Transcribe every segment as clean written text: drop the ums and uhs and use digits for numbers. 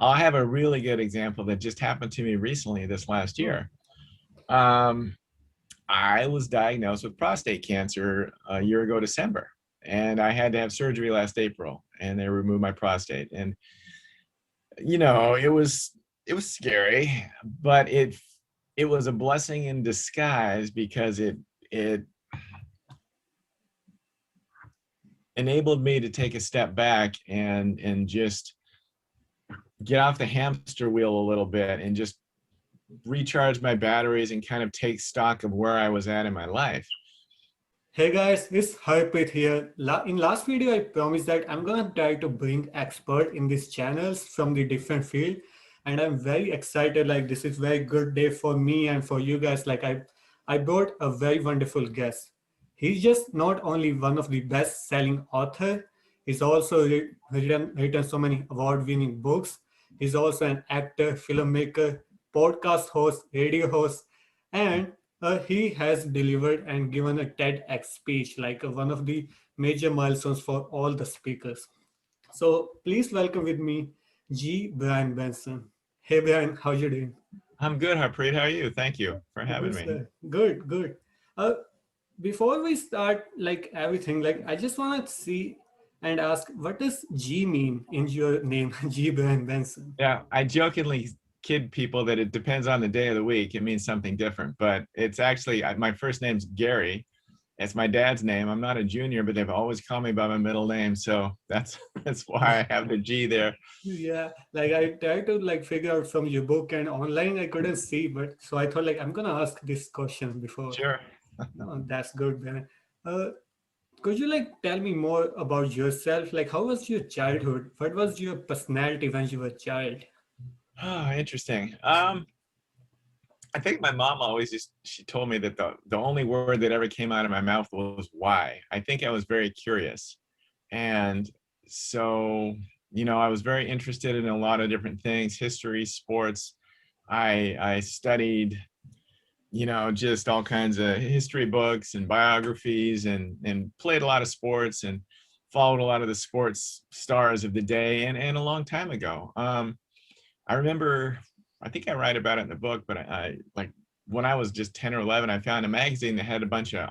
I'll have a really good example that just happened to me recently this last Oh, year. Um, I was diagnosed with prostate cancer a year ago, December, and I had to have surgery last April, and they removed my prostate. And it was scary, but it was a blessing in disguise because it enabled me to take a step back and just get off the hamster wheel a little bit and just recharge my batteries and kind of take stock of where I was at in my life. hey guys, it's Harpreet here. In last video, I promised that I'm gonna try to bring expert in these channels from the different field, and I'm very excited. Like this is very good day for me and for you guys. Like I brought a very wonderful guest. He's just not only one of the best-selling author, he's also written so many award-winning books. He's also an actor, filmmaker, podcast host, radio host, and he has delivered and given a TEDx speech, like one of the major milestones for all the speakers. So please welcome with me, G. Brian Benson. Hey Brian, how you doing? I'm good, Harpreet. How are you? Thank you for having Good, me. sir. Good, good. Uh, Before we start, like everything, like I just want to see and ask, what does G mean in your name, G. Brian Benson? Yeah, I jokingly kid people that it depends on the day of the week. It means something different, but it's actually my first name's Gary. It's my dad's name. I'm not a junior, but they've always called me by my middle name, so that's that's why I have the G there. Yeah, like I tried to like figure out from your book and online I couldn't see, but so I thought like I'm gonna ask this question before. Sure. Oh, that's good, man. Uh, could you like tell me more about yourself? Like, how was your childhood? What was your personality when you were a child? Oh, interesting. I think my mom always just she told me that the only word that ever came out of my mouth was why. I think I was very curious. And so, I was very interested in a lot of different things, history, sports. I studied, just all kinds of history books and biographies and played a lot of sports and followed a lot of the sports stars of the day and a long time ago. I remember, I think I write about it in the book, but I like when I was just 10 or 11, I found a magazine that had a bunch of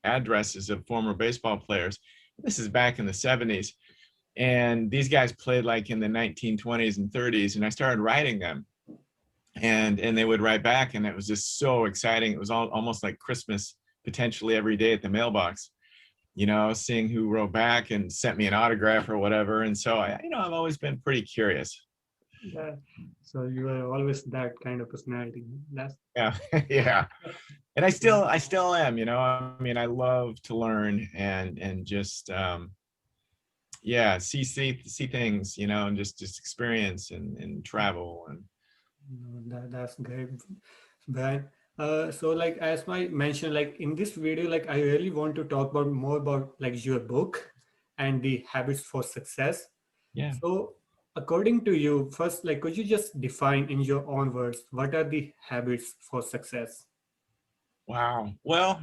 addresses of former baseball players. This is back in the 70s. And these guys played like in the 1920s and 30s. And I started writing them and they would write back. And it was just so exciting. It was almost like Christmas potentially every day at the mailbox, seeing who wrote back and sent me an autograph or whatever. And so I've always been pretty curious. Yeah, so you were always that kind of personality. That's Yeah. Yeah. And I still am, I mean, I love to learn and just, yeah, see things, and just experience and travel and that's great, Brian. So like as I mentioned, like in this video, like I really want to talk about more about like your book and the habits for success. yeah. So according to you, first, like could you just define in your own words what are the habits for success? Wow. Well,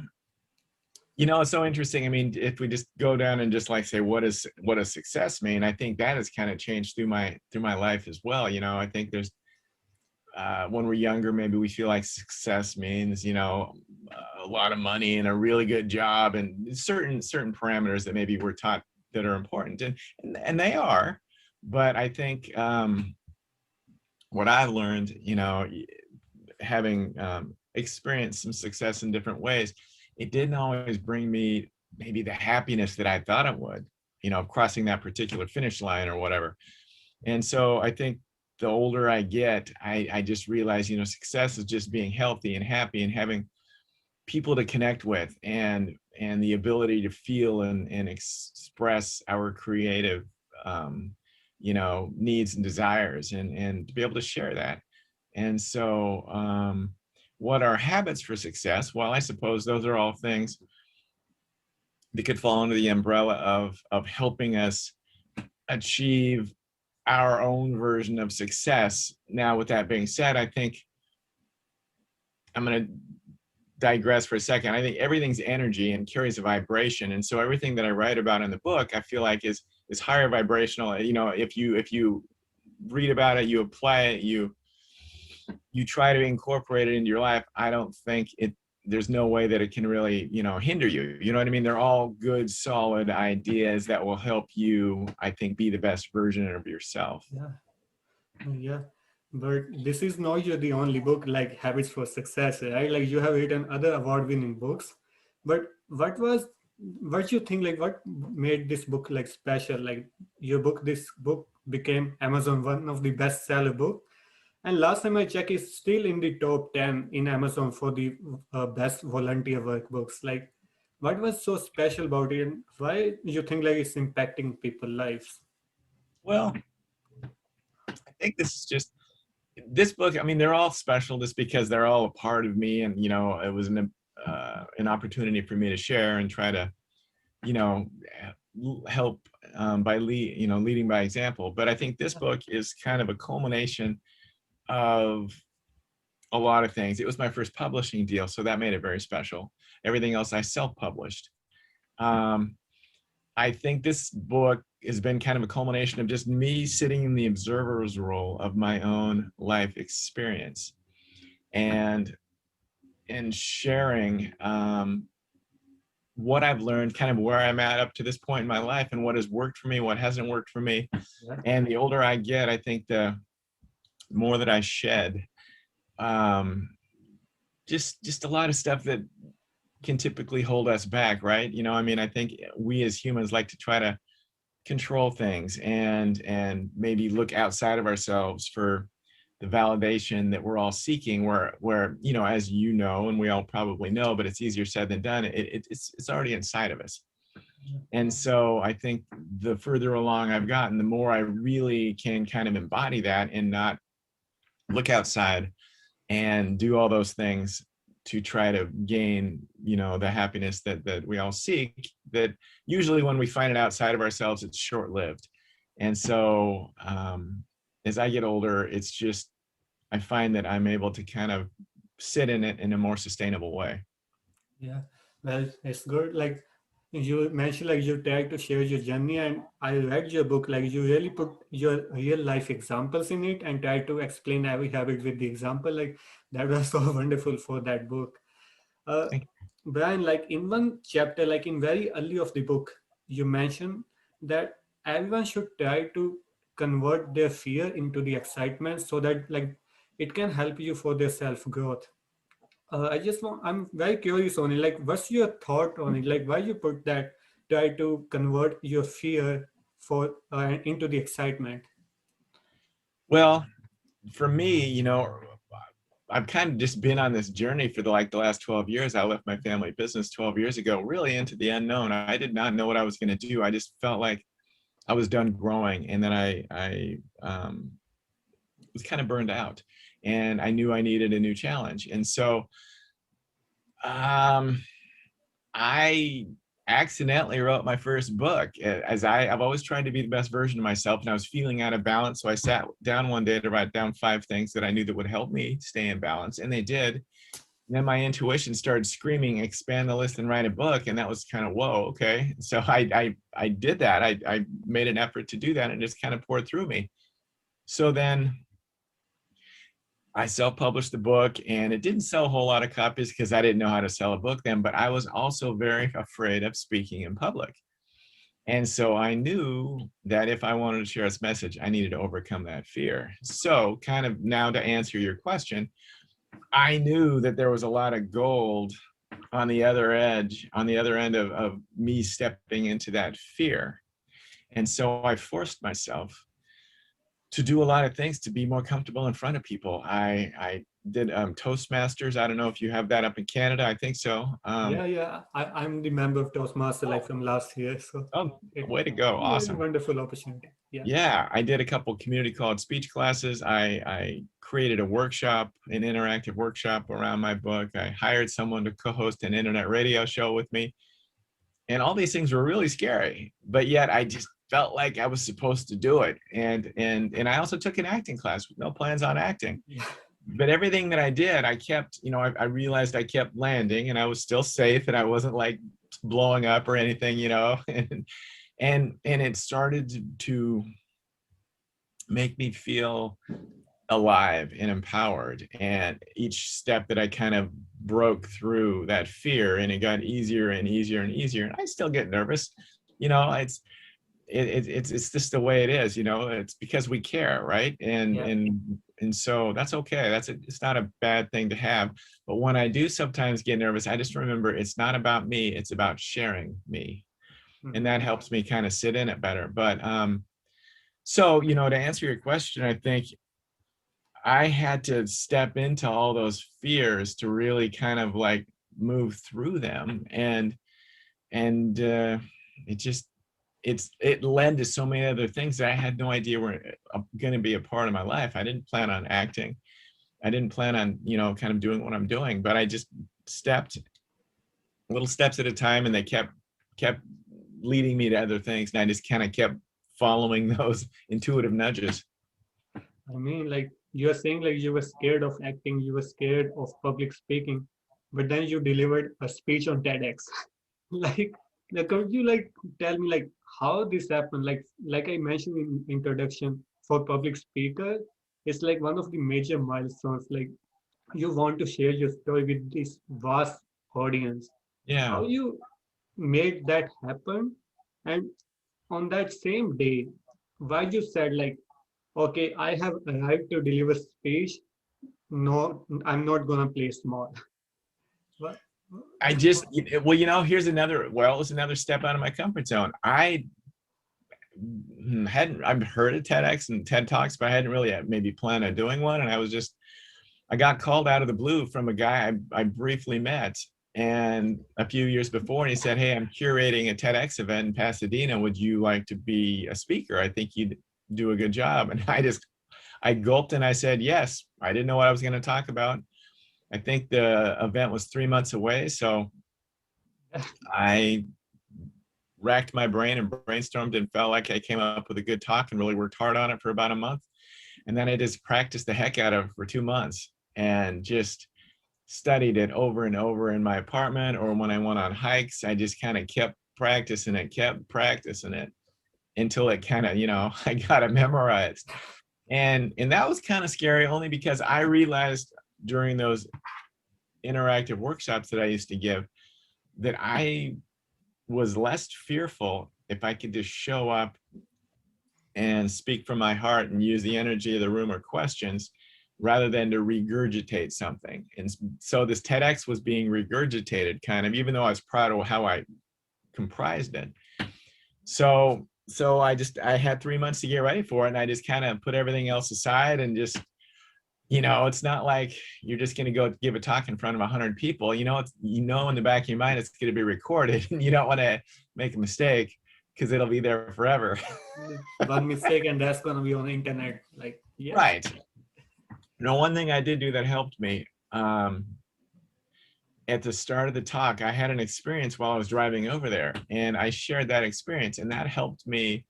it's so interesting. I mean, if we just go down and just like say what does success mean, I think that has kind of changed through my life as well. I think there's when we're younger, maybe we feel like success means, a lot of money and a really good job and certain parameters that maybe we're taught that are important and they are. But I think what I've learned, having experienced some success in different ways, it didn't always bring me maybe the happiness that I thought it would, crossing that particular finish line or whatever. And so I think the older I get, I just realize, success is just being healthy and happy and having people to connect with and the ability to feel and express our creative, needs and desires and to be able to share that. And so what are habits for success? Well, I suppose those are all things that could fall under the umbrella of helping us achieve our own version of success. Now, with that being said, I think I'm going to digress for a second. I think everything's energy and carries a vibration. And so everything that I write about in the book, I feel like is higher vibrational. If you read about it, you apply it, you try to incorporate it into your life, I don't think there's no way that it can really, hinder you. You know what I mean? They're all good, solid ideas that will help you, I think, be the best version of yourself. Yeah. Yeah, but this is not your the only book like Habits for Success, right? Like you have written other award-winning books, but what you think like what made this book like special? Like this book became Amazon one of the best-seller book, and last time I checked, it's still in the top 10 in Amazon for the best volunteer work books. Like, what was so special about it, and why you think like it's impacting people's lives? Well, I think this book, I mean, they're all special just because they're all a part of me, and it was an opportunity for me to share and try to help by leading by example. But I think this book is kind of a culmination of a lot of things. It was my first publishing deal, so that made it very special. Everything else I self-published. I think this book has been kind of a culmination of just me sitting in the observer's role of my own life experience and sharing what I've learned, kind of where I'm at up to this point in my life, and what has worked for me, what hasn't worked for me. Yeah. And the older I get, I think the more that I shed. Just a lot of stuff that can typically hold us back, right? I mean, I think we as humans like to try to control things and maybe look outside of ourselves for the validation that we're all seeking, where as and we all probably know, but it's easier said than done, it's already inside of us. And so I think the further along I've gotten, the more I really can kind of embody that and not look outside and do all those things to try to gain, the happiness that we all seek, that usually when we find it outside of ourselves, it's short-lived. And so as I get older, it's just, I find that I'm able to kind of sit in it in a more sustainable way. Yeah, well, it's good. Like you mentioned, like you try to share your journey, and I read your book. Like you really put your real life examples in it and try to explain every habit with the example. Like that was so wonderful for that book. Uh, Thank Brian, like in one chapter, like in very early of the book, you mentioned that everyone should try to convert their fear into the excitement so that like it can help you for their self growth. I'm very curious on it. Like, what's your thought on it? Like, why you put that, try to convert your fear for into the excitement? Well, for me, I've kind of just been on this journey for the last 12 years. I left my family business 12 years ago, really into the unknown. I did not know what I was going to do. I just felt like I was done growing, and then I was kind of burned out, and I knew I needed a new challenge. And so I accidentally wrote my first book, as I've always tried to be the best version of myself, and I was feeling out of balance. So I sat down one day to write down 5 things that I knew that would help me stay in balance, and they did. And then my intuition started screaming, expand the list and write a book. And that was kind of, whoa, okay. So I did that. I made an effort to do that, and it just kind of poured through me. So then I self-published the book, and it didn't sell a whole lot of copies because I didn't know how to sell a book then, but I was also very afraid of speaking in public. And so I knew that if I wanted to share this message, I needed to overcome that fear. So kind of now to answer your question, I knew that there was a lot of gold on the other edge, on the other end of me stepping into that fear. And so I forced myself to do a lot of things to be more comfortable in front of people. I did Toastmasters. I don't know if you have that up in Canada. I think so. Yeah. I'm the member of Toastmaster like from last year. So Oh, it way to go. very Awesome. wonderful opportunity. Yeah. Yeah, I did a couple community college speech classes. I created a workshop, an interactive workshop around my book. I hired someone to co-host an internet radio show with me. And all these things were really scary, but yet I just felt like I was supposed to do it. And I also took an acting class with no plans on acting. Yeah. But everything that I did, I kept, I realized I kept landing, and I was still safe, and I wasn't like blowing up or anything, and it started to make me feel alive and empowered. And each step that I kind of broke through that fear, and it got easier and easier and easier. And I still get nervous, you know, it's just the way it is, you know. It's because we care, right? Yeah. And so that's okay. It's not a bad thing to have. But when I do sometimes get nervous, I just remember it's not about me, it's about sharing me. And that Mhm. helps me kind of sit in it better. But so, you know, to answer your question, I think I had to step into all those fears to really kind of like move through them. And it just it led to so many other things that I had no idea were going to be a part of my life. I didn't plan on acting. I didn't plan on, you know, kind of doing what I'm doing, but I just stepped little steps at a time, and they kept leading me to other things, and I just kind of kept following those intuitive nudges. I mean, like you're saying, like you were scared of acting, you were scared of public speaking, but then you delivered a speech on TEDx. like, could you like tell me like how this happened? Like I mentioned in introduction, for public speaker, it's like one of the major milestones. Like you want to share your story with this vast audience. Yeah. How you made that happen? And on that same day, why you said like, okay, I have arrived to deliver speech. No, I'm not gonna play small. What? I just, well, you know, here's another, well, it's another step out of my comfort zone. I've heard of TEDx and TED Talks, but I hadn't really maybe planned on doing one. And I got called out of the blue from a guy I briefly met and a few years before, and he said, "Hey, I'm curating a TEDx event in Pasadena. Would you like to be a speaker? I think you'd do a good job." And I gulped and I said, yes. I didn't know what I was going to talk about. I think the event was 3 months away. So I racked my brain and brainstormed and felt like I came up with a good talk and really worked hard on it for about a month. And then I just practiced the heck out of it for 2 months and just studied it over and over in my apartment, or when I went on hikes. I just kind of kept practicing it until it kind of, you know, I got it memorized. And that was kind of scary, only because I realized during those interactive workshops that I used to give that I was less fearful if I could just show up and speak from my heart and use the energy of the room or questions rather than to regurgitate something. And so this TEDx was being regurgitated kind of, even though I was proud of how I comprised it. So I had 3 months to get ready for it, and I just kind of put everything else aside and just, you know, it's not like you're just going to go give a talk in front of 100 people. You know, in the back of your mind, it's going to be recorded, and you don't want to make a mistake because it'll be there forever. One mistake and that's gonna be on the internet. Like, yeah. Right. Now, one thing I did do that helped me, at the start of the talk, I had an experience while I was driving over there, and I shared that experience, and that helped me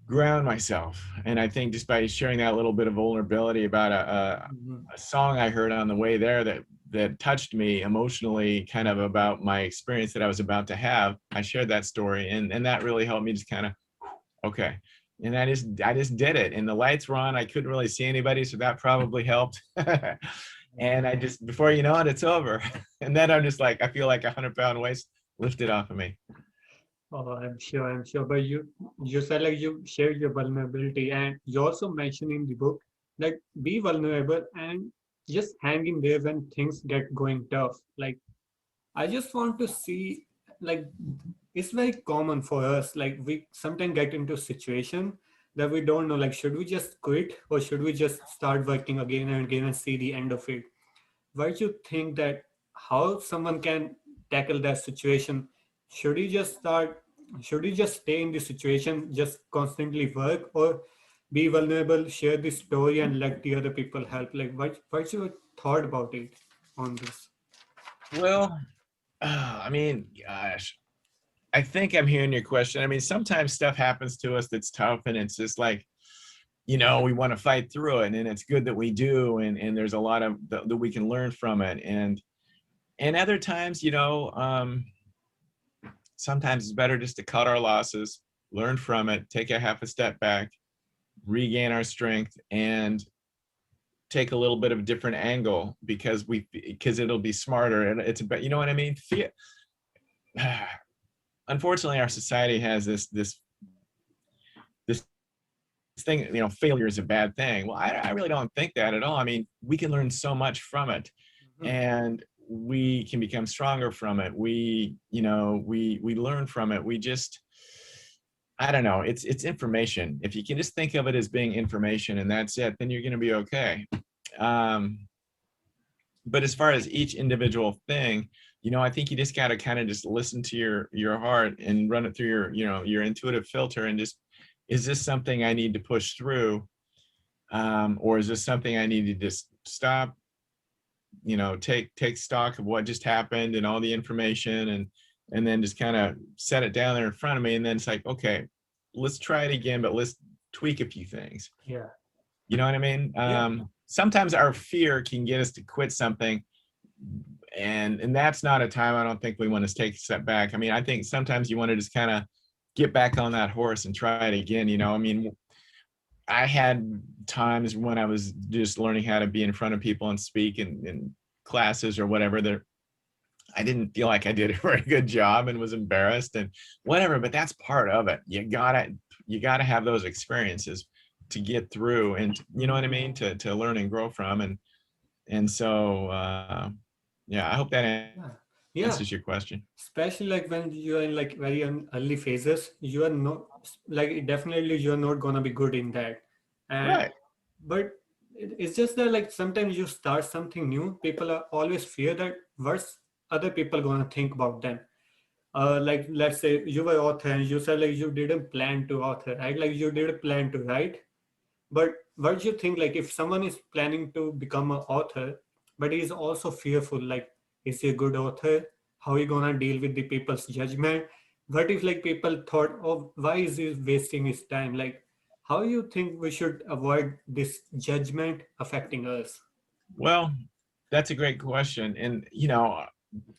ground myself. And I think just by sharing that little bit of vulnerability about Mhm. a song I heard on the way there that touched me emotionally, kind of about my experience that I was about to have, I shared that story, and that really helped me just kind of, okay. And I just did it, and the lights were on. I couldn't really see anybody, so that probably helped. And I just, before you know it, it's over. And then I'm just like, I feel like 100-pound weights lifted off of me. Oh, I'm sure. But you said like you shared your vulnerability, and you also mentioned in the book that be vulnerable and just hang in there when things get going tough. Like I just want to see, like, it's very common for us. Like, we sometimes get into a situation that we don't know, like, should we just quit or should we just start working again and again and see the end of it? Why do you think that how someone can tackle that situation? Should he just start, should he just stay in the situation, just constantly work, or be vulnerable, share the story, and let the other people help? Like, what's your thought about it on this? Well, I mean, gosh, I think I'm hearing your question. I mean, sometimes stuff happens to us that's tough, and it's just like, you know, we want to fight through it, and it's good that we do, and there's a lot of that we can learn from it. And other times, you know, sometimes it's better just to cut our losses, learn from it, take a half a step back, regain our strength, and take a little bit of a different angle because it'll be smarter, and it's about, you know what I mean? Unfortunately, our society has this thing, you know, failure is a bad thing. Well, I really don't think that at all. I mean, we can learn so much from it, and we can become stronger from it. We, you know, we learn from it. We just, I don't know. It's information. If you can just think of it as being information and that's it, then you're going to be okay. But as far as each individual thing, you know, I think you just got to kind of just listen to your heart and run it through your, you know, your intuitive filter, and just, is this something I need to push through? Or is this something I need to just stop, you know, take stock of what just happened and all the information, and then just kind of set it down there in front of me. And then it's like, okay, let's try it again, but let's tweak a few things. Yeah. You know what I mean? Sometimes our fear can get us to quit something, and that's not a time I don't think we want to take a step back. I mean, I think sometimes you want to just kind of get back on that horse and try it again. You know, I mean, I had times when I was just learning how to be in front of people and speak in classes or whatever, that I didn't feel like I did a very good job and was embarrassed and whatever, but that's part of it. You gotta have those experiences to get through, and you know what I mean, to learn and grow from. And so yeah, I hope that answers your question. Especially like when you are in like very early phases, you are not like, definitely you're not gonna be good in that. And Right. but it's just that like sometimes you start something new, people are always fear that what's other people gonna think about them. Like let's say you were author and you said like you didn't plan to author, right? Like you didn't plan to write. But what do you think, like if someone is planning to become an author, but he is also fearful, like is he a good author? How he gonna deal with the people's judgment? What if like people thought, oh, why is he wasting his time? Like how you think we should avoid this judgment affecting us? Well, that's a great question. And, you know,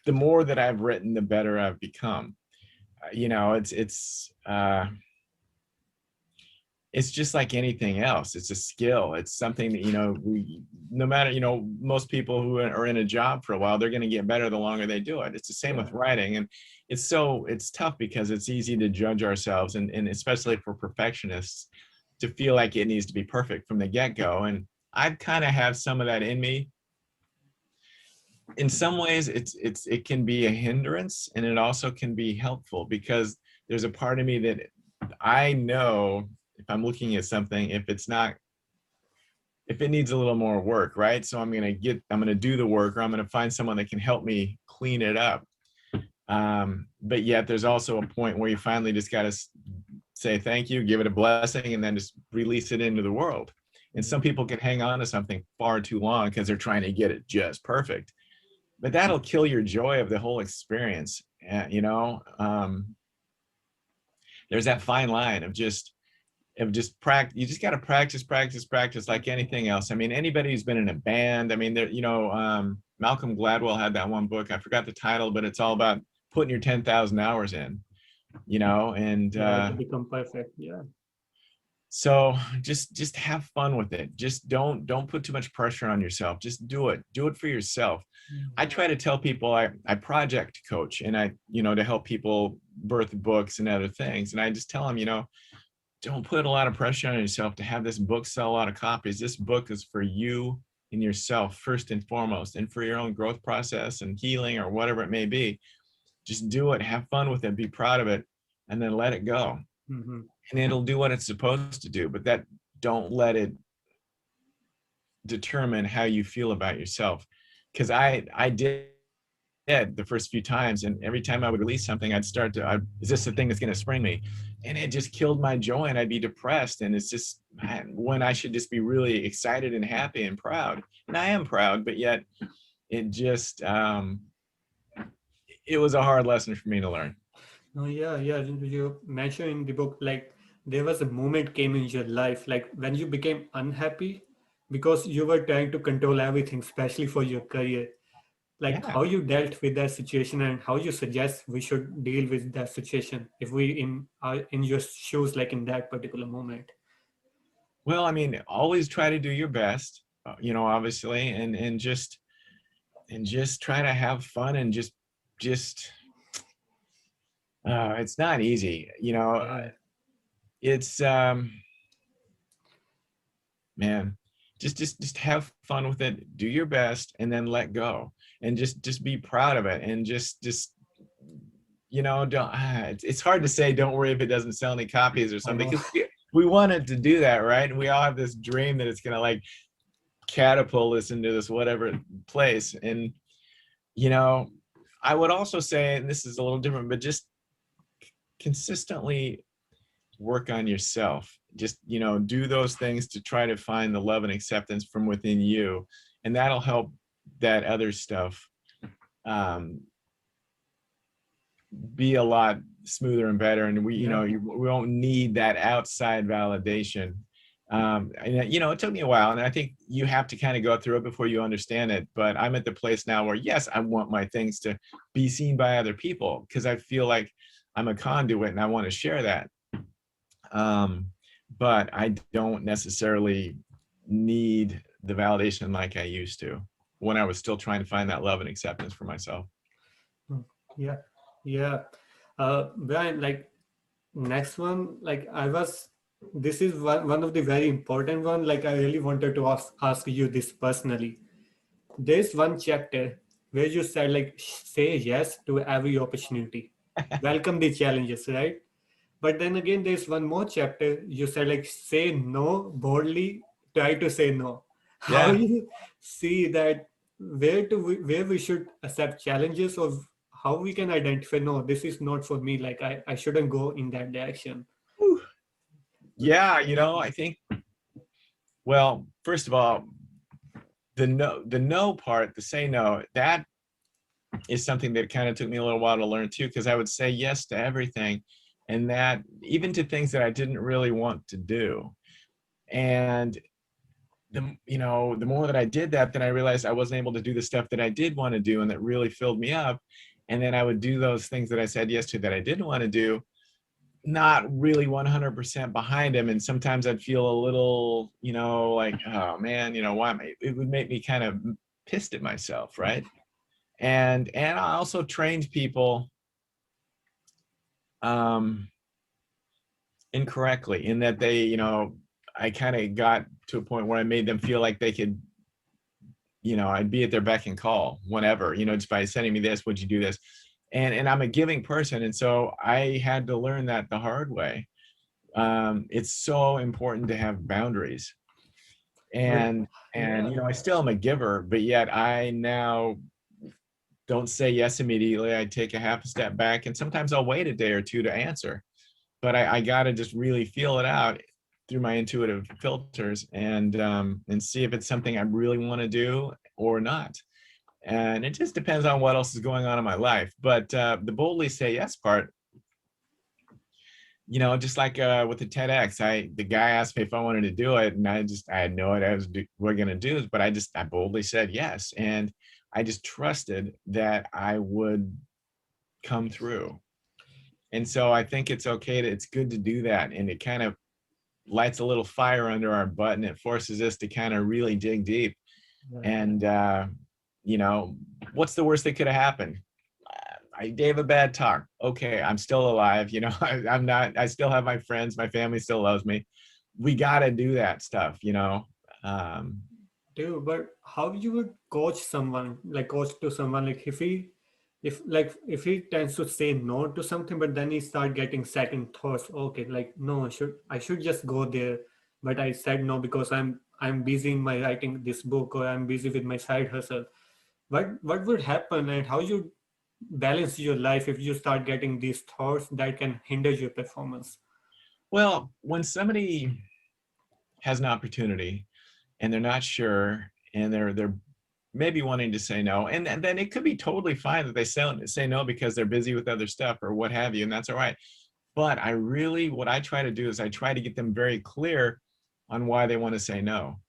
the more that I've written, the better I've become. You know, it's just like anything else. It's a skill. It's something that, you know, no matter, you know, most people who are in a job for a while, they're going to get better the longer they do it. It's the same with writing. And it's tough because it's easy to judge ourselves, and especially for perfectionists, to feel like it needs to be perfect from the get-go. And I kind of have some of that in me. In some ways, it can be a hindrance, and it also can be helpful, because there's a part of me that I know if I'm looking at something, if it needs a little more work, right? So I'm going to do the work, or I'm going to find someone that can help me clean it up. But yet there's also a point where you finally just got to say thank you, give it a blessing, and then just release it into the world. And some people can hang on to something far too long because they're trying to get it just perfect. But that'll kill your joy of the whole experience. You know, there's that fine line of just practice. You just got to practice like anything else. I mean, anybody who's been in a band, I mean, there, you know, Malcolm Gladwell had that one book, I forgot the title, but it's all about putting your 10,000 hours in, you know, and To become perfect. so just have fun with it. Just don't put too much pressure on yourself. Just do it for yourself. I try to tell people, I project coach, and I, you know, to help people birth books and other things, and I just tell them, you know, don't put a lot of pressure on yourself to have this book sell a lot of copies. This book is for you and yourself first and foremost, and for your own growth process and healing or whatever it may be. Just do it, have fun with it, be proud of it, and then let it go. And it'll do what it's supposed to do, but don't let it determine how you feel about yourself. Because I did the first few times, and every time I would release something, I'd start to, is this the thing that's going to spring me? And it just killed my joy, and I'd be depressed. And it's just, man, when I should just be really excited and happy and proud. And I am proud, but yet it just, it was a hard lesson for me to learn. Oh yeah. You mentioned in the book like there was a moment came in your life like when you became unhappy because you were trying to control everything, especially for your career. Like Yeah. how you dealt with that situation and how you suggest we should deal with that situation if we in are in your shoes, like in that particular moment. Well, I mean, always try to do your best, you know, obviously, and just try to have fun and just it's not easy, you know. Yeah. It's man, just have fun with it, do your best, and then let go, and just be proud of it, and just you know, don't it's hard to say don't worry if it doesn't sell any copies or I something, know. because we wanted to do that, right? And we all have this dream that it's gonna like catapult us into this whatever place. And you know, I would also say, and this is a little different, but just consistently work on yourself. Just, you know, do those things to try to find the love and acceptance from within you, and that'll help that other stuff um, be a lot smoother and better. And we, you Yeah. know, we don't need that outside validation. And you know, it took me a while, and I think you have to kind of go through it before you understand it. But I'm at the place now where, yes, I want my things to be seen by other people, because I feel like I'm a conduit and I want to share that. Um, but I don't necessarily need the validation like I used to when I was still trying to find that love and acceptance for myself. Mm. Yeah. Yeah. Brian, like next one, like I was, this is one of the very important one. Like I really wanted to ask you this personally. There's one chapter where you said like say yes to every opportunity, welcome the challenges, right? But then again, there's one more chapter. You said like say no boldly, try to say no. How Yeah. you see that? Where we should accept challenges, or how we can identify no, this is not for me. Like I shouldn't go in that direction. Whew. Yeah, you know, I think, well, first of all, the no part, the say no, that is something that kind of took me a little while to learn too, because I would say yes to everything, and that even to things that I didn't really want to do. And the, you know, the more that I did that, then I realized I wasn't able to do the stuff that I did want to do and that really filled me up. And then I would do those things that I said yes to that I didn't want to do, not really 100% behind him. And sometimes I'd feel a little, you know, like, oh man, you know, why am I, it would make me kind of pissed at myself, right? And I also trained people um incorrectly, in that they, you know, I kind of got to a point where I made them feel like they could, you know, I'd be at their beck and call whenever, you know, just by sending me this, would you do this? And I'm a giving person, and so I had to learn that the hard way. It's so important to have boundaries. But And yeah, you know, I still am a giver, but yet I now don't say yes immediately. I take a half a step back, and sometimes I'll wait a day or two to answer. But I got to just really feel it out through my intuitive filters, and see if it's something I really want to do or not. And it just depends on what else is going on in my life. But the boldly say yes part, you know, just like with the TEDx, the guy asked me if I wanted to do it, and I had no idea what we're gonna do, but I boldly said yes, and I just trusted that I would come through. And so I think it's good to do that, and it kind of lights a little fire under our butt, and it forces us to kind of really dig deep. right. And you know, what's the worst that could have happened? I gave a bad talk. Okay, I'm still alive. You know, I'm not. I still have my friends. My family still loves me. We got to do that stuff. You know. Um, Dude, but how you would coach someone, like coach to someone, like if he tends to say no to something, but then he start getting second thoughts. Okay, like no, I should just go there, but I said no because I'm busy in my writing this book, or I'm busy with my side hustle. What would happen, and how you balance your life if you start getting these thoughts that can hinder your performance? well, when somebody has an opportunity and they're not sure, and they're maybe wanting to say no, and then it could be totally fine that they say no because they're busy with other stuff or what have you, and that's all right. But what I try to do is I try to get them very clear on why they want to say no.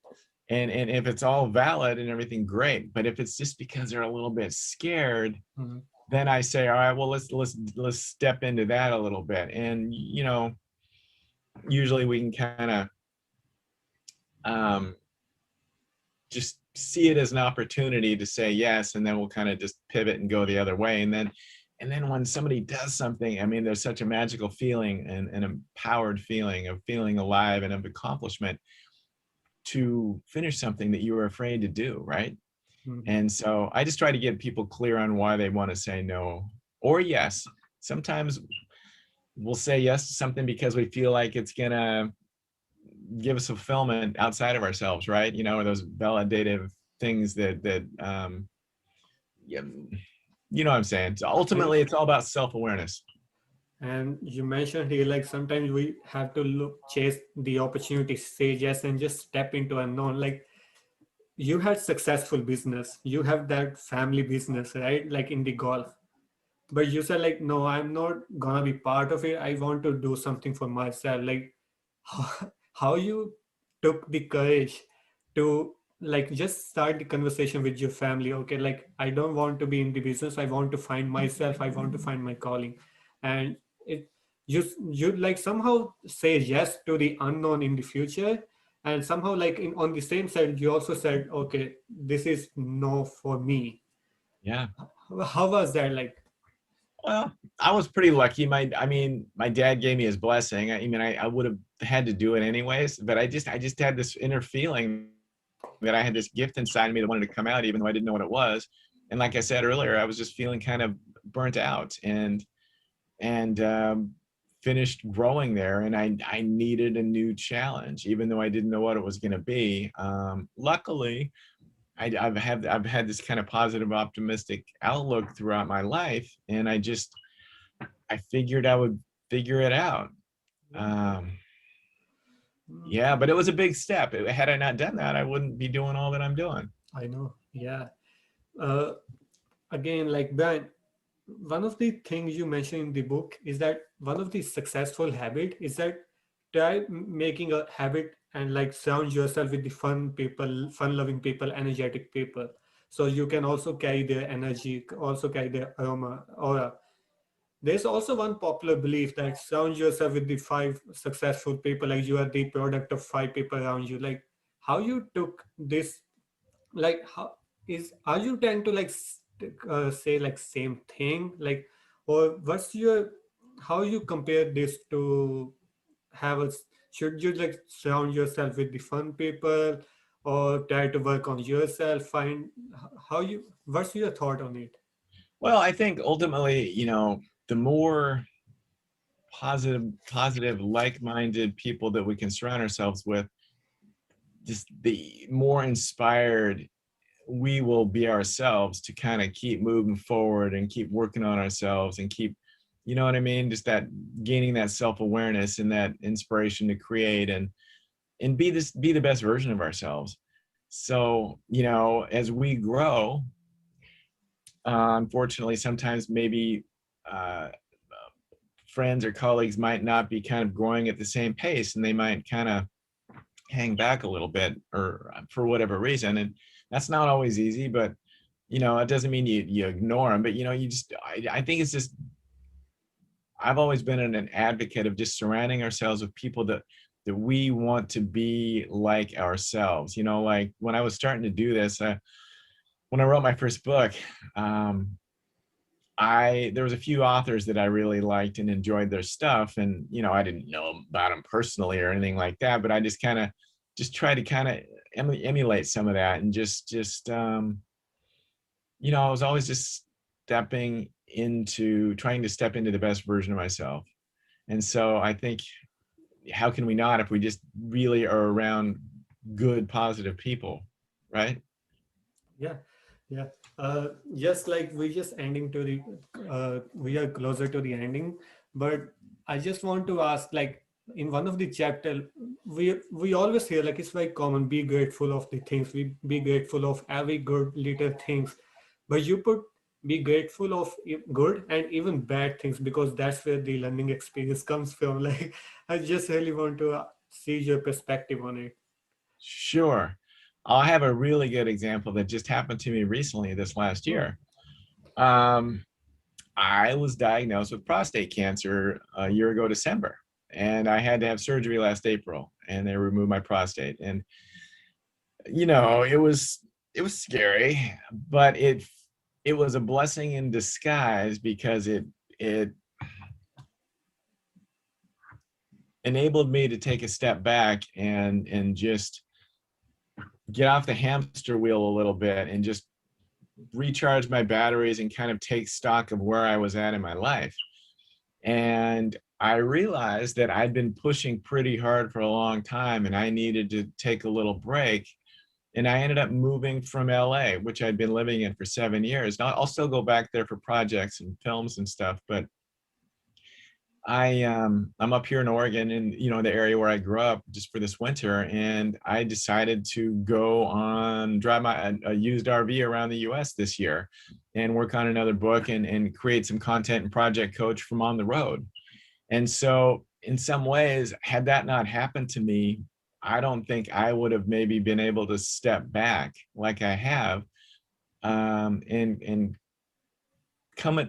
And if it's all valid and everything, great. But if it's just because they're a little bit scared, Mhm. then I say, all right, well, let's step into that a little bit. And you know, usually we can kind of um, just see it as an opportunity to say yes, and then we'll kind of just pivot and go the other way. And then when somebody does something, I mean, there's such a magical feeling and an empowered feeling of feeling alive and of accomplishment to finish something that you were afraid to do, right? Mhm. And so I just try to get people clear on why they want to say no or yes. Sometimes we'll say yes to something because we feel like it's gonna give us fulfillment outside of ourselves, right? You know, or those validative things that yeah, you know what I'm saying. So I ultimately, it's all about self-awareness. And you mentioned here, like sometimes we have to chase the opportunity, say yes, and just step into unknown. Like you had successful business, you have that family business, right? Like in the golf, but you said like, no, I'm not gonna be part of it. I want to do something for myself. Like how you took the courage to like just start the conversation with your family. Okay, like I don't want to be in the business. I want to find myself. I want to find my calling, and it you like somehow say yes to the unknown in the future, and somehow like on the same side you also said, okay, this is no for me. Yeah. How was that like? Well, I was pretty lucky. I mean, my dad gave me his blessing. I mean, I would have had to do it anyways, but I just had this inner feeling that I had this gift inside of me that wanted to come out, even though I didn't know what it was. And like I said earlier, I was just feeling kind of burnt out and finished growing there. And I needed a new challenge, even though I didn't know what it was going to be. Luckily, I've had this kind of positive, optimistic outlook throughout my life, and I figured I would figure it out. Um, yeah, but it was a big step. Had I not done that, I wouldn't be doing all that I'm doing. I know, yeah. uh, Again, like Brian, one of the things you mentioned in the book is that one of the successful habit is that try making a habit and like surround yourself with the fun people, fun loving people, energetic people, so you can also carry their energy, also carry their aroma aura. There's also one popular belief that surround yourself with the five successful people, like you are the product of five people around you. Like how you took this, like how is, are you trying to like say like same thing, like, or what's your, how you compare this to have a, should you like surround yourself with the fun people or try to work on yourself, find how you, what's your thought on it? Well, I think ultimately, the more positive, like-minded people that we can surround ourselves with, just the more inspired we will be ourselves to kind of keep moving forward and keep working on ourselves and keep, you know what I mean? Just that gaining that self-awareness and that inspiration to create and be the best version of ourselves. So, as we grow, unfortunately, sometimes maybe uh, friends or colleagues might not be kind of growing at the same pace, and they might kind of hang back a little bit or for whatever reason. And that's not always easy, but it doesn't mean you ignore them, but you just, I think it's just, I've always been an advocate of just surrounding ourselves with people that we want to be like ourselves. Like when I was starting to do this, when I wrote my first book, um, there was a few authors that I really liked and enjoyed their stuff, and I didn't know about them personally or anything like that, but I just tried to kind of emulate some of that, and I was always just trying to step into the best version of myself. And so I think, how can we not if we just really are around good, positive people, right? Yeah, yeah. Just like we just ending to the, we are closer to the ending, but I just want to ask, like in one of the chapter, we always hear like it's very common, be grateful of the things, we be grateful of every good little things, but you put be grateful of good and even bad things because that's where the learning experience comes from. Like I just really want to see your perspective on it. Sure. I have a really good example that just happened to me recently this last Oh, year. Um, I was diagnosed with prostate cancer a year ago, December, and I had to have surgery last April, and they removed my prostate. And you know, it was scary, but it was a blessing in disguise because it enabled me to take a step back and just get off the hamster wheel a little bit and just recharge my batteries and kind of take stock of where I was at in my life. And I realized that I'd been pushing pretty hard for a long time and I needed to take a little break. And I ended up moving from LA, which I'd been living in for 7 years. Now I'll still go back there for projects and films and stuff, but I'm up here in Oregon, in you know the area where I grew up, just for this winter, and I decided to go on drive a used RV around the U.S. this year, and work on another book and create some content and project coach from on the road. And so, in some ways, had that not happened to me, I don't think I would have maybe been able to step back like I have, and come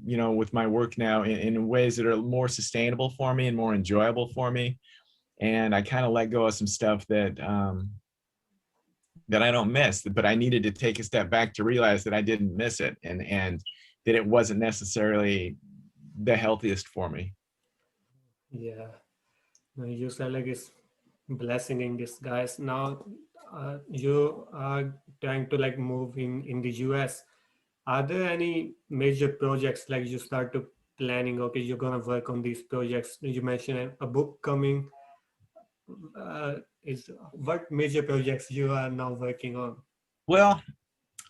you know with my work now in ways that are more sustainable for me and more enjoyable for me. And I kind of let go of some stuff that I don't miss, but I needed to take a step back to realize that I didn't miss it, and that it wasn't necessarily the healthiest for me. Yeah. No, you said like it's blessing in disguise. Now you are trying to like move in the US. Are there any major projects like you start to planning? Okay, you're gonna work on these projects. You mentioned a book coming. Is what major projects you are now working on? Well,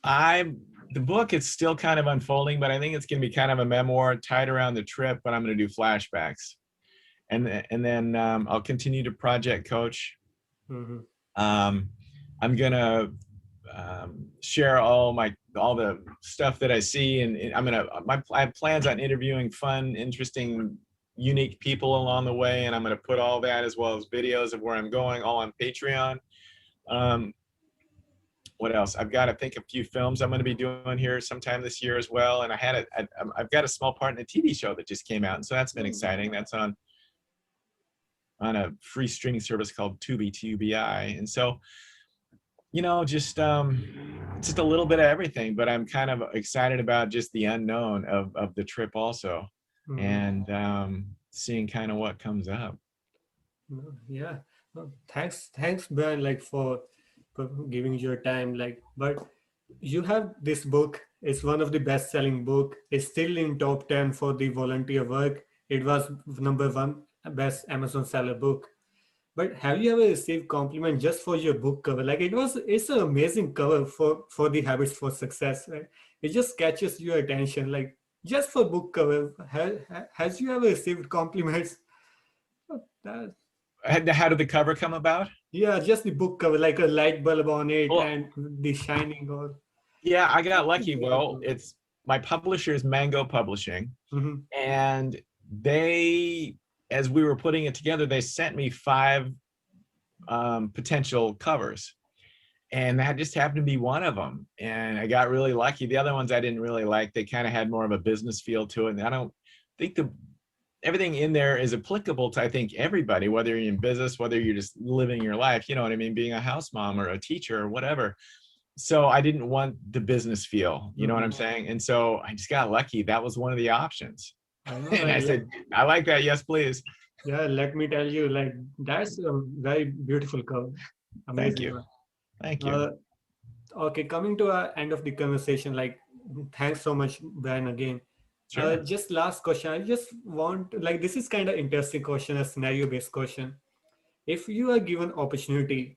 I the book is still kind of unfolding, but I think it's going to be kind of a memoir tied around the trip, but I'm going to do flashbacks. And then I'll continue to project coach. Mm-hmm. I'm gonna share all the stuff that I see, and I have plans on interviewing fun, interesting, unique people along the way, and I'm gonna put all that as well as videos of where I'm going, all on Patreon. Um, what else? I've got, I think, a few films I'm going to be doing here sometime this year as well, and I've got a small part in a TV show that just came out, and so that's been exciting. That's on a free streaming service called Tubi, T-U-B-I. And so, you know, just a little bit of everything, but I'm kind of excited about just the unknown of the trip also, Mm-hmm. and seeing kind of what comes up. Yeah. Well, thanks, Brian, like for giving your time. Like, but you have this book. It's one of the best-selling book. It's still in top 10 for the volunteer work. It was number one best Amazon seller book. But have you ever received compliment just for your book cover? Like it's an amazing cover for the Habits for Success, right? It just catches your attention, like just for book cover. Has you ever received compliments? That, How did the cover come about? yeah, just the book cover, like a light bulb on it Well, and the shining or. yeah, I got lucky. Very Well, cool. it's my publisher is Mango Publishing, Mm-hmm. and they, as we were putting it together, they sent me 5 potential covers, and that just happened to be one of them. And I got really lucky. The other ones I didn't really like. They kind of had more of a business feel to it, and I don't think everything in there is applicable to, I think, everybody, whether you're in business, whether you're just living your life, you know what I mean, being a house mom or a teacher or whatever. So I didn't want the business feel, you know what I'm Mm-hmm. saying? And so I just got lucky. That was one of the options. I know, And like, I said, I like that. Yes, please. yeah, let me tell you, like that's a very beautiful cover, Thank amazing you. one. Thank you. Uh, okay, coming to our end of the conversation, like thanks so much, Brian, again. Sure. Just last question. I just want like this is kind of interesting question, a scenario-based question. If you are given opportunity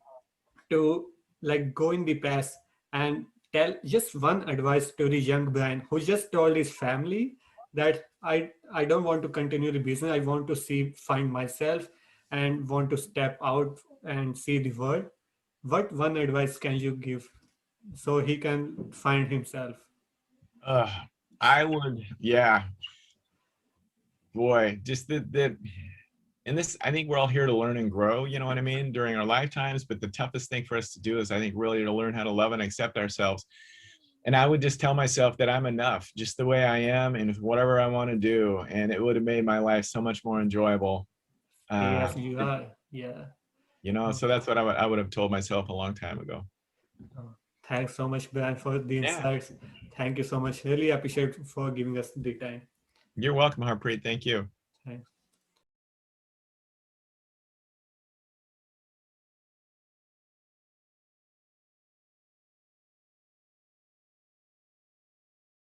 to like go in the past and tell just one advice to the young Brian who just told his family that I don't want to continue the business. I want to find myself and want to step out and see the world. What one advice can you give so he can find himself? Uh, I would, yeah, boy, just that. And this, I think we're all here to learn and grow, you know what I mean, during our lifetimes. But the toughest thing for us to do is, I think, really to learn how to love and accept ourselves. And I would just tell myself that I'm enough just the way I am and whatever I want to do. And it would have made my life so much more enjoyable. Stay Uh, as you are. Yeah. So that's what I would have told myself a long time ago. Oh, thanks so much, Brian, for the Yeah, insights. Thank you so much. Really appreciate for giving us the time. you're welcome, Harpreet. Thank you. Thanks.